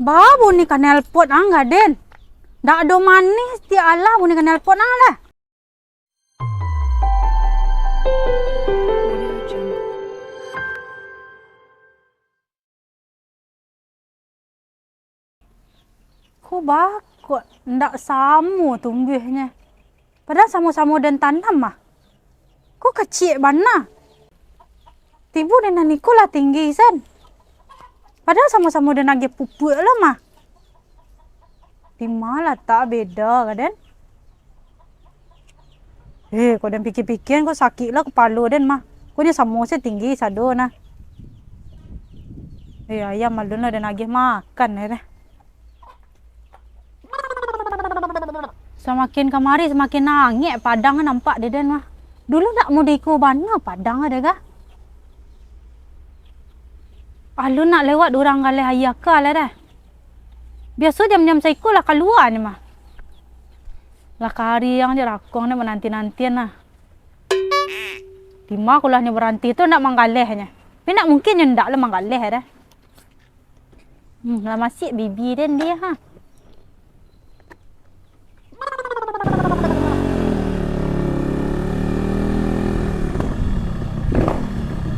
Ba, bunyi kan nelpon enggak, Den? Ndak ada manis ti ala bunyi kan nelpon lah. Kok kok ndak sama tumbuhnya. Padahal sama-sama dan tanam mah. Kok kecil bana? Tibu dan Nikola tinggi san. Padahal sama-sama dan lagi pupuk lah mah. Di malah tak beda kan? Kau dan pikir-pikir kau sakit lah kepala dan mah. Kau ni sama saya tinggi sado nah. Ayam malu na dan lagi makan ya. Semakin kemari semakin nangis padang nampak dia dan mah. Dulu tak mau diiko bana padang ada kah? Alu nak lewat orang kali hayaka lah dah. Biasa jam-jam saiko lah keluar ni mah. Lah kari yang je rakong ni menanti-nantian lah. Tima kulahnya berhenti tu nak manggalehnya. Tapi nak mungkin yang ndak lah manggaleh dah. Lah masih bibi dan dia ha.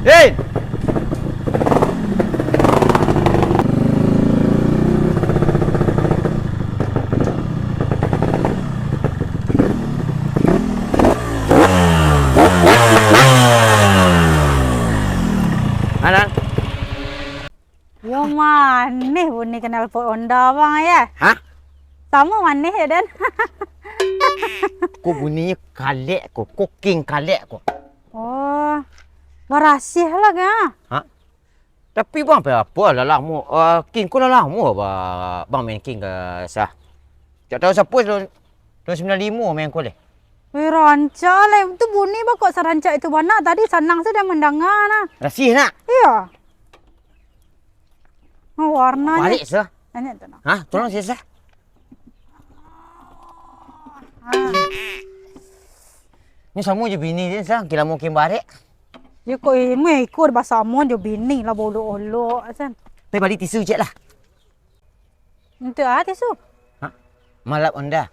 Hey! Anan? Yo manis bunyi kenal pot Honda bang ya. Hah? Sama manis ya Dan. Kok bunyinya kalek kok, cooking kalek kok. Oh. Berasih lah kan? Ha? Tapi bang apa lah mu? King ko lah mu ba bang main king ke sah. Tak tahu siapa tahun 95 main ko leh. Weh rancak lah. Itu bunyi bah kok serancak itu mana? Tadi senang saya dah mendengar nah. Rasih nak? Iya. Oh, warnanya. Balik sah. Tanya tu nak. Ha? Tolong saya sah. Ni sama je bini dia sah. Kira mau king balik. Ya kok ini ikut bahasa mon jo bini lah bolo-olo asan. Pergi balik tisu je lah. Untuk tisu. Ha? Malap anda.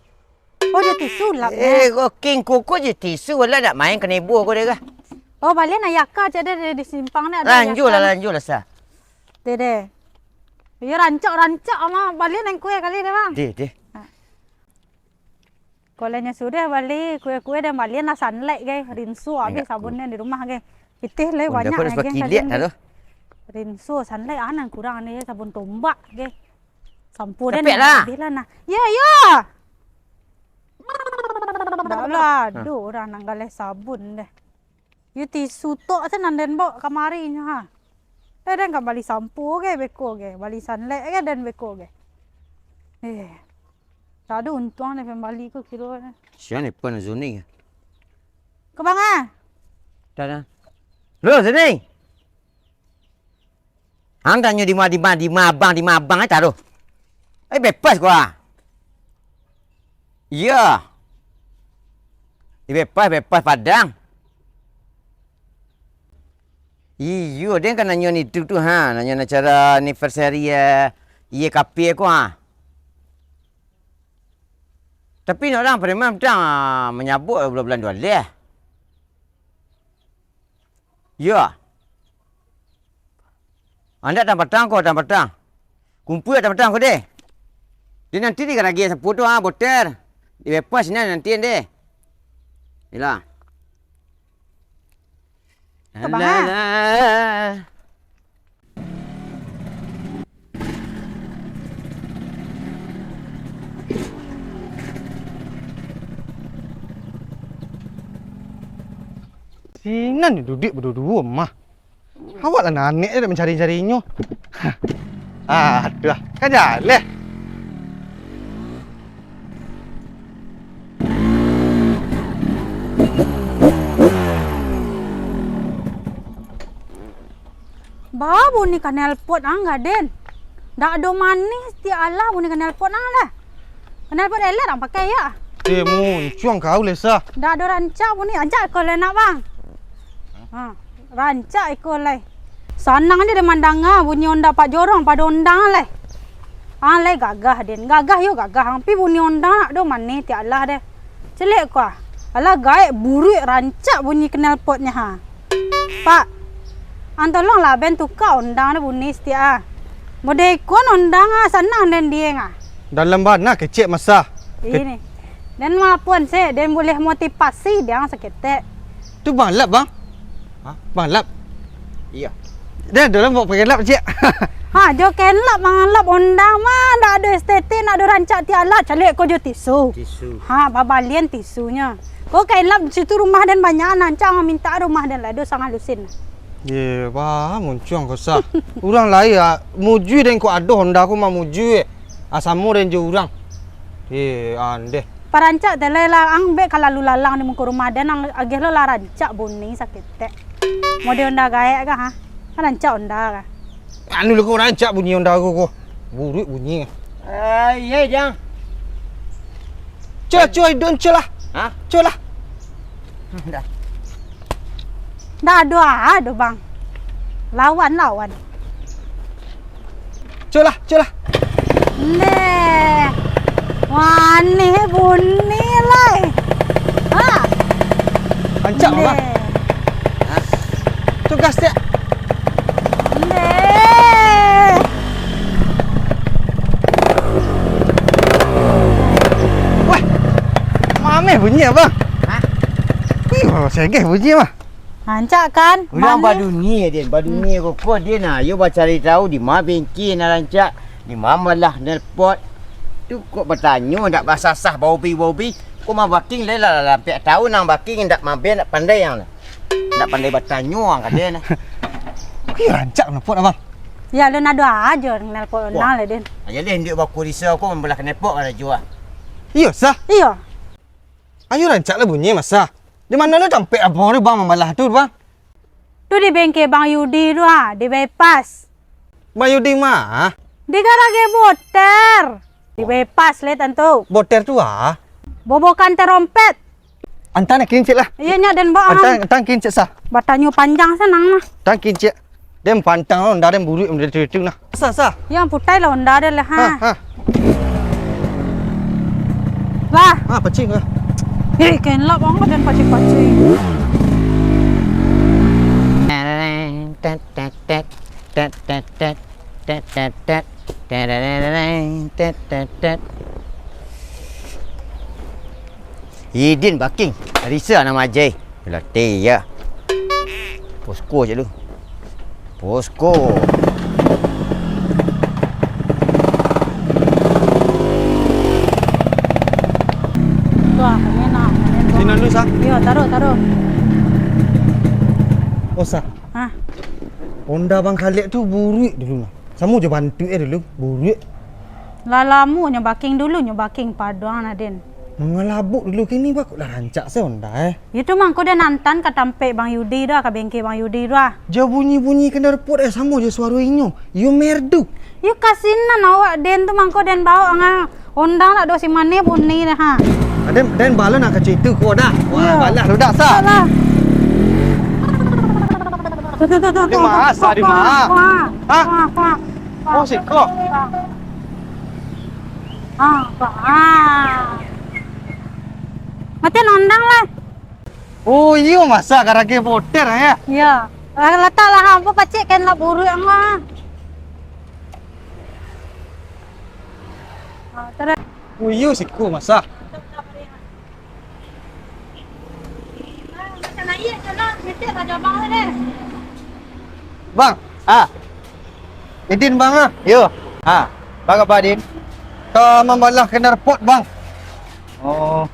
Oh dia tisu lap. Kau king kuku je tisu wala nak main kena ibu kau dia kah? Oh balik nak yakka je ada di simpang ni ada. Lanjut lah sah. Dede. Ya rancak ama balik nang kue kali deh bang. Deh. Kolanya sudah balik kue-kue dan balik nak sunlight ke rinsu habis sabunnya di rumah ke. Kita le banyak lagi. Dah kilit dah tu. Rinsu sunlight anan kurang ni sabun tombak ke. Sampo dan lah. Nah. Ya. Dah lah, aduh orang nang galeh sabun deh. You tisu tok asan dan bawa kamari ha. Dan kan balik sampo ke beko ke, balik sunlight ke dan beko ke. Tak ada untung ni pembali ku kira. Siapa ni pun zoning. Ke bang ah? Dah. Lu sini. Hang tanya di mana abang tak tu. Bebas gua. Ya. Bebas padang. Iyo, dia kan nanya ni tu ha, nanya cara anniversary ye kapi aku ha. Tapi orang preman pedang menyabut bulan-bulan dua leh. Ya. Anda dan petang kau dan petang. Kumpul dan petang kau deh. Dia nanti dia lagi sepuluh tu boter. Di lepas ni nanti deh. Hilang. Kebang. Sinan ni duduk berdua mah. Awak lah nanik dia mencari-carinya. Aduh, kan jalan. Ba bunyi kan nelpon enggak Den. Ndak ada manis ti ala bunyi kan nelpon lah. Nelpon elah orang pakai ya. Muncung kau lesa. Ndak ada rancak bunyi ajak kau nak bang. Ha. Rancak ikut lai. Sanang dia mandang bunyi onda pak jorong pada undang lai. Lai gagah den. Gagah yo gagah. Tapi bunyi onda nak do mane tiak lah deh. Celek ko. Alah gaek buruk rancak bunyi kenal potnya ha. Pak. Antolong lah ben tukar undang dah bunyi setia. Model kon undang sanang den dia ngah. Dalam bana kecek masa. Ini. Dan maupun saya dan boleh motivasi dia seketek. Tu bang lap bang. Ha? Bang lap. Iya. Dah dalam bawa pakai lap cek. Ha, jo kenlap mangalap undang mah ndak ada estetik, nak ada rancak tialat, calik ko jo tisu. Tisu. Ha, babalian tisunya. Ko kenlap situ rumah dan banyak nancang minta rumah dan lah do sangat lusin. Ye, bah muncung kau sah. Orang lain muju dan kau ada Honda aku mah muju. Asamu dan je orang. Ye, ande. Parancak tele lah ang be kalau lu lalang di muka rumah dan ang agih lo lah rancak bunyi sakit tek. Model onda gaek kah ha? Kan rancak onda kah? Anu lu kau rancak bunyi Honda aku kau. Buruk bunyi. Iya jang. Cuy, don celah. Ha? Celah. Dah. Dah ada bang. Lawan. Celah. Nih. Wani bunyi lai. Ha. Rancak bang. Ha? Tu gas dia. Nih. Wah. Mame bunyi bang. Ha? Ih, segeh bunyi mah. Rancak kan? Orang Manis. badu ni dia, badu ni kau dia nak. You baca cari tahu di mana bengkel nak rancak, di mana lah nelpot. Tu kau bertanya tak bahasa sah bau pi. Kau mah baking le lah lampiak tahu nang baking ndak mambe nak pandai yang lah. Ndak pandai bertanya orang kat dia nah. Ih, rancak nepot abang. Ya lu nak doa aja nelpon Wah. nang le den. Aja le nduk baku risau kau membelah kenepok ada jual. Iya sah. Iya. Ayo rancak lah bunyi masa. Di mana lu sampai apa ni bang membalah tu bang? Tu di bengkel Bang Yudi tu ha, di bypass. Bang Yudi mah. Di garage boter. Di bypass le tentu. Boter tu ah. Bobokan terompet. Antan nak kincit lah. Iya nya den ba. Antan kincit sah. Batanyu panjang senang mah. Antan kincit. Dem pantang on darem buruk om dari tu nah. Sah. Yang putai lah onda le ha. Ha. Wah, Ha pacing lah. ken lah bang dan pacik-pacik. Idin baking. Risa nama Jai. Latih ya. Posko je dulu. Posko. Wah, enak. Sini dulu sah. Iya, taruh. Oh sah. Ha. Honda bang Khalid tu buruk dulu nah. Samu je bantu dulu buruk. Lalamu nyobaking dulu nyobaking paduan aden. Mengalabuk dulu kini bakut lah rancak saya Honda Itu mang ko dia nantan ka tampe Bang Yudi dah ka bengkel Bang Yudi dah. Jauh bunyi kena repot samu je suara inyo. You merdu. You kasinan awak den tu mang ko den bawa anga ondang nak do si mane bunni dah ha. Dan bala nak kecil itu kau dah. Wah, Ya. balas lu dah sah. Salah. Tu. Di mana, Sah, di mana? Ha? Wah. Oh, si kau. Mati ondang lah. Oh, iyo masa garage boter ya. Ya. Letaklah hampa pacik kan lah buruk anga. Terus Oh, iyo si kau masa. macam naik jalan, mesti ada bang ni. Bang, Idin bang ah. Yo. Ha. Bang apa Din? Kau membalah kena repot bang. Oh.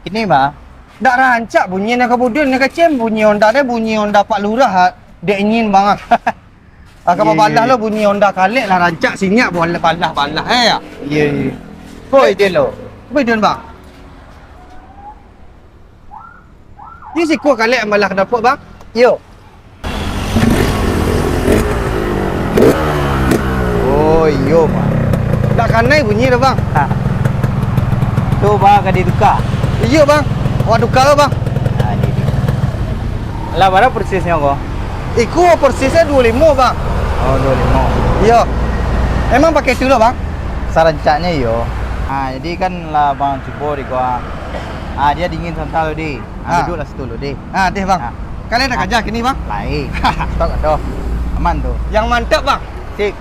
Ini mah. Dak rancak bunyi nak kemudian nak kecem bunyi Honda dia bunyi Honda Pak Lurah dia ingin bang ah. Kalau balah lo bunyi Honda Khalid lah rancak sinyak balah ya. Ya. Kau Idin lo. Apa Idin bang? Ni si kau Khalid malah kena repot bang. Yo. Oh, yo mah. Dak kanai bunyi dah bang. Ha. Tu bang kadi tukar. Iya bang. Awak tukar ke bang? Ha ni. Lah berapa persisnya kau? Iku persisnya 25 bang. Oh, 25. Iya. Emang pakai itu loh bang? Sarancaknya yo. Jadi kan lah bang cubo di gua. Dia dingin santai lo di. Duduk lah situ lo di. Deh bang. Kalian dah kerja kini bang? Lain. Stok aduh. Aman tuh. Yang mantap bang. Sik.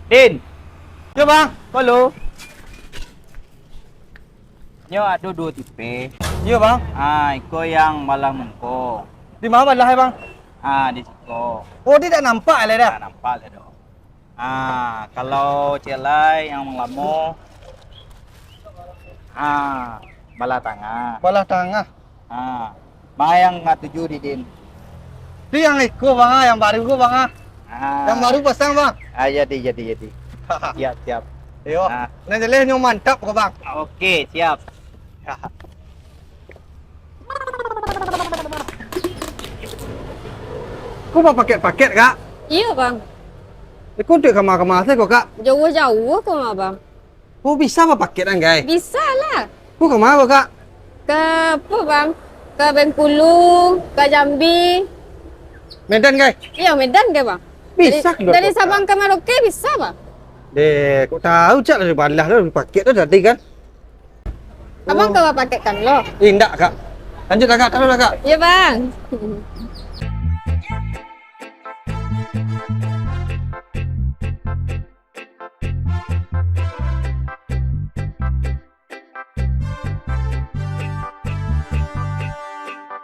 Din. Yo bang. Halo. Nyo ada 2 tipe. Yo bang. Iko yang malah mengko. Di mana lah bang? Di situ. Oh dia tak nampak lah dah. Tak nampak lah dong. Kalau celai yang lama, bala tengah. Balah tengah. Yang nggak tuju di din. Itu yang ikut bang, yang baru gue bang. Yang baru pasang bang. Jadi. Siap. Yo. Ah. Nah jelas nyo mantap kok bang. Oke, siap. Kau mau paket-paket kak? Iya bang, Kau untuk kamar-kamar saya kok kak? jauh-jauh kok mah bang. Kau bisa apa paket kan guys? Bisa lah. Kau kemana kak? Ke apa bang? Ke Bengkulu, ke Jambi. Medan guys? Iya Medan ke bang? Bisa Dari Sabang ke Merauke bisa bang? Deh, kau tahu cak dari balah tu paket tu tadi kan? Abang kau paketkan lo? Indak kak. Lanjut lah kak, taruh lah kak. Iya bang.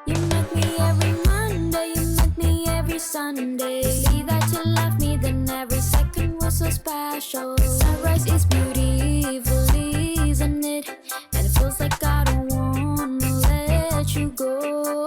You make me every Monday, you make me every Sunday. See that you love me, then every second was so special. Sunrise is beautiful, isn't it? And it feels like I don't wanna let you go.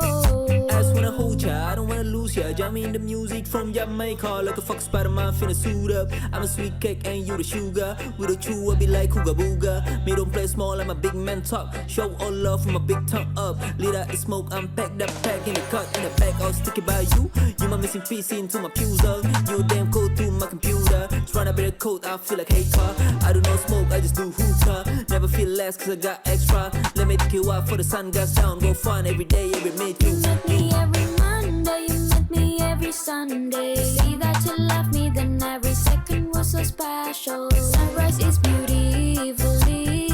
I just wanna hold ya, I don't wanna lose ya. Jamming the music from Jamaica like a fuck Spider-Man finna suit up. I'm a sweet cake and you the sugar. We the true, I be like Hooga Booga. Me don't play small, I'm a big man talk. Show all love from a big tongue up. Lit out the smoke, I'm packed up, pack in the cut in the back. I'll stick it by you. You my missing piece into my puzzle. You damn code to my computer. Trying to better code, I feel like hey car. I do not smoke, I just do hookah. Never feel less cause I got extra. Let me take you out for the sun goes down. Go fun every day, every minute you. You make me every Monday, you make me every Sunday. See that you love me, then every second was so special. Sunrise is beautiful,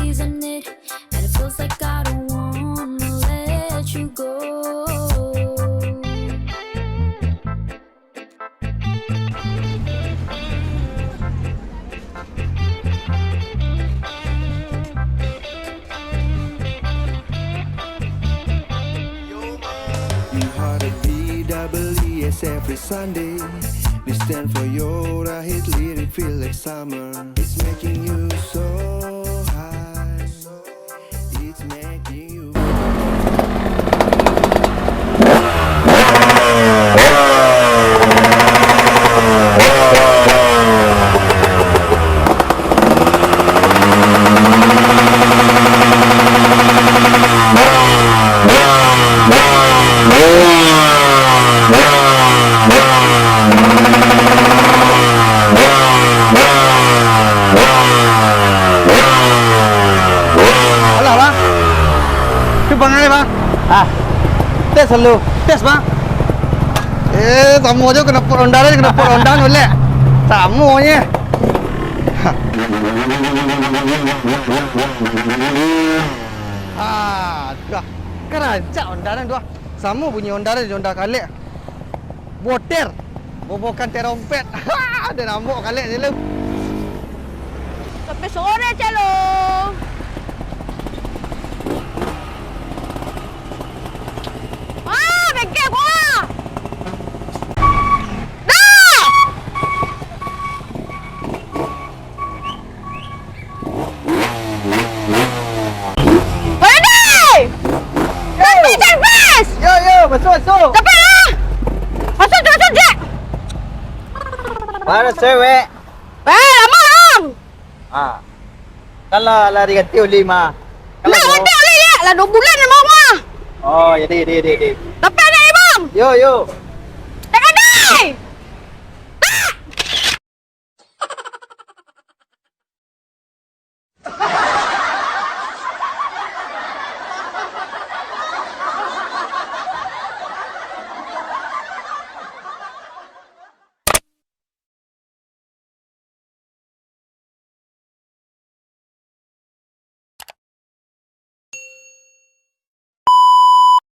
isn't it? And it feels like I don't wanna let you go. You heard a PWES every Sunday. We stand for your hit lyric, feel like summer. It's making you so high. It's making you. Alah bang. Tu bang ni bang. Tes dulu. Tes bang. Sama aja kena pot ondan boleh. Samuanya. Dah. Kerancak ondaran tu. Sama bunyi ondaran di ondar kalik. Boter. Bobokan terompet. Ada nampak kalik je lu. Sampai sore celo. Bengkel gua. Yo, masuk. Masuk Jack. Mana cewek? Lama bang. Kalau lari ganti uli mah. Kalau Nak mau- hotel boleh ya? Lah 2 bulan dah mau mah. Oh, jadi. Tapi ada ni bang. Yo.